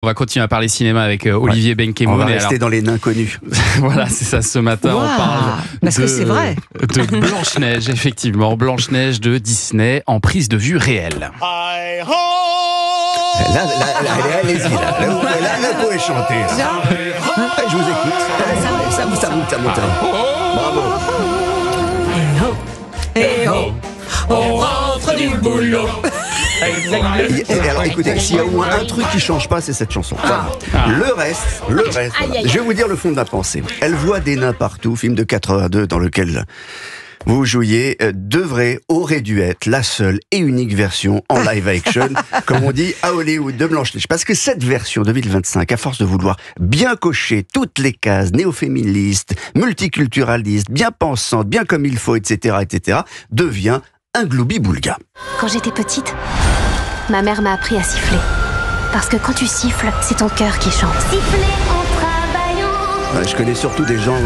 On va continuer à parler cinéma avec Olivier Benkemoun. On va rester dans les nains connus. Voilà, c'est ça, ce matin, on parle parce que c'est vrai. de Blanche-Neige, effectivement. Blanche-Neige de Disney en prise de vue réelle. Allez-y, là, vous pouvez chanter. Là. Je vous écoute. Ça monte. Bravo. Hey ho, on rentre du boulot. Et alors écoutez, s'il y a au moins un truc qui change pas, c'est cette chanson. Le reste, je vais vous dire le fond de ma pensée. Elle voit des nains partout, film de 82 dans lequel vous jouiez, aurait dû être la seule et unique version en live action, comme on dit à Hollywood, de Blanche-Neige. Parce que cette version 2025, à force de vouloir bien cocher toutes les cases néo-féministes, multiculturalistes, bien pensantes, bien comme il faut, etc., devient un gloubi-boulga. Quand j'étais petite, ma mère m'a appris à siffler. Parce que quand tu siffles, c'est ton cœur qui chante. Siffler en travaillant. Je connais surtout des gens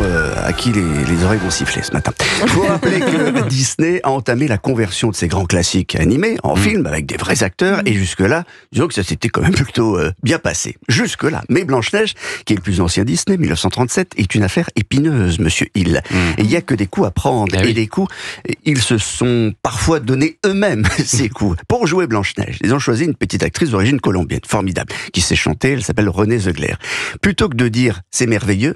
à qui les oreilles vont siffler ce matin. Il faut rappeler que Disney a entamé la conversion de ses grands classiques animés en film avec des vrais acteurs. Et jusque-là, disons que ça s'était quand même plutôt bien passé. Jusque-là. Mais Blanche-Neige, qui est le plus ancien Disney, 1937, est une affaire épineuse, monsieur Hill. Et il n'y a que des coups à prendre. Et des coups, ils se sont parfois donnés eux-mêmes ces coups. Pour jouer Blanche-Neige, ils ont choisi une petite actrice d'origine colombienne, formidable, qui sait chanter, elle s'appelle Renée Zegler. Plutôt que de dire « c'est merveilleux »,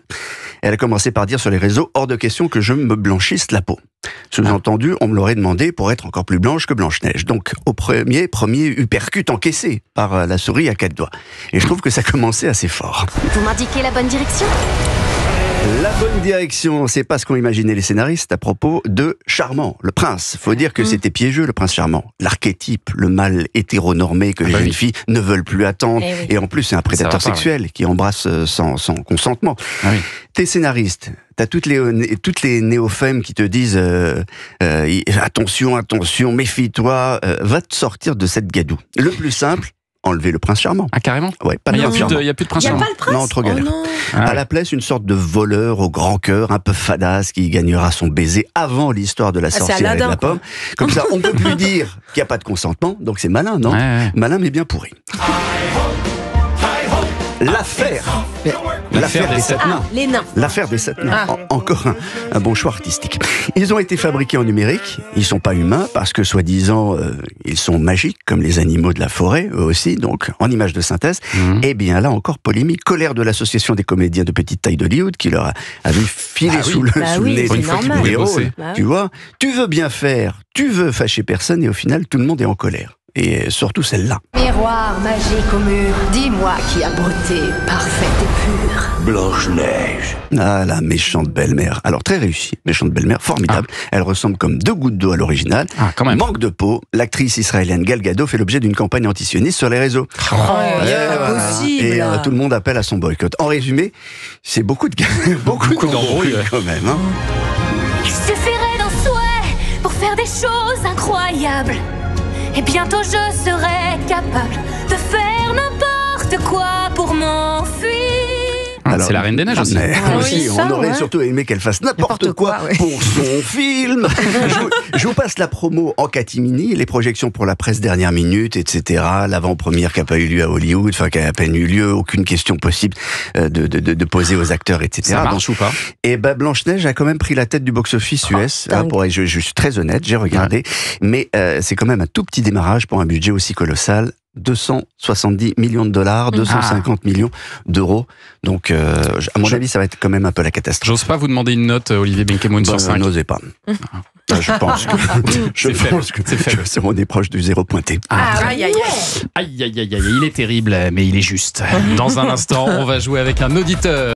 elle a commencé par dire sur les réseaux « hors de question que je me blanchisse la peau ». Sous-entendu, on me l'aurait demandé pour être encore plus blanche que Blanche-Neige. Donc, au premier uppercut encaissé par la souris à 4 doigts. Et je trouve que ça commençait assez fort. Vous m'indiquez la bonne direction ? La bonne direction, c'est pas ce qu'ont imaginé les scénaristes à propos de Charmant, le prince. Faut dire que c'était piégeux, le prince charmant. L'archétype, le mâle hétéronormé que les jeunes filles ne veulent plus attendre. Et en plus, c'est un prédateur sexuel qui embrasse sans consentement. T'es scénariste, t'as toutes les néo-femmes qui te disent attention, méfie-toi, va te sortir de cette gadoue. Le plus simple, enlever le prince charmant. Ah, carrément? Ouais, pas il n'y a, a plus de prince charmant. Il n'y a pas le prince? Non, trop galère. Oh non. À la place, une sorte de voleur au grand cœur, un peu fadasse, qui gagnera son baiser avant l'histoire de la sorcière et de la pomme. Comme ça, on peut plus dire qu'il n'y a pas de consentement, donc c'est malin, non? Malin, mais bien pourri. L'affaire des 7 nains. Les nains. L'affaire des 7 nains. Encore un bon choix artistique. Ils ont été fabriqués en numérique. Ils sont pas humains parce que, soi-disant, ils sont magiques comme les animaux de la forêt, eux aussi, donc en image de synthèse. Et bien là encore, polémique, colère de l'association des comédiens de petite taille d'Hollywood qui leur a vu filer sous le nez une fois qu'ils voulaient rôles. Tu vois, tu veux bien faire, tu veux fâcher personne et au final, tout le monde est en colère. Et surtout celle-là. Miroir magique au mur, dis-moi qui a beauté parfaite et pure. Blanche-Neige. Ah, la méchante belle-mère. Alors, très réussie, méchante belle-mère, formidable. Elle ressemble comme 2 gouttes d'eau à l'original. Quand même. Manque de peau. L'actrice israélienne Gal Gadot fait l'objet d'une campagne antisioniste sur les réseaux. Et tout le monde appelle à son boycott. En résumé, c'est beaucoup d'embrouilles quand même. Hein. Il suffirait d'un souhait pour faire des choses incroyables. Et bientôt je serai capable de faire n'importe quoi pour m'enfuir. C'est la Reine des Neiges aussi. On aurait surtout aimé qu'elle fasse n'importe quoi pour son film. Je vous passe la promo en catimini, les projections pour la presse dernière minute, etc. L'avant-première qui n'a pas eu lieu à Hollywood, enfin qui a à peine eu lieu, aucune question possible de poser aux acteurs, etc. Ça marche ou pas? Et Blanche-Neige a quand même pris la tête du box-office US. Je suis très honnête, j'ai regardé, mais c'est quand même un tout petit démarrage pour un budget aussi colossal. 270 millions de dollars, 250 millions d'euros. Donc, à mon avis, ça va être quand même un peu la catastrophe. J'ose pas vous demander une note, Olivier Benkemoun, sur 5. N'osez pas. Je pense que c'est on est proche du zéro pointé. Aïe, il est terrible, mais il est juste. Dans un instant, on va jouer avec un auditeur.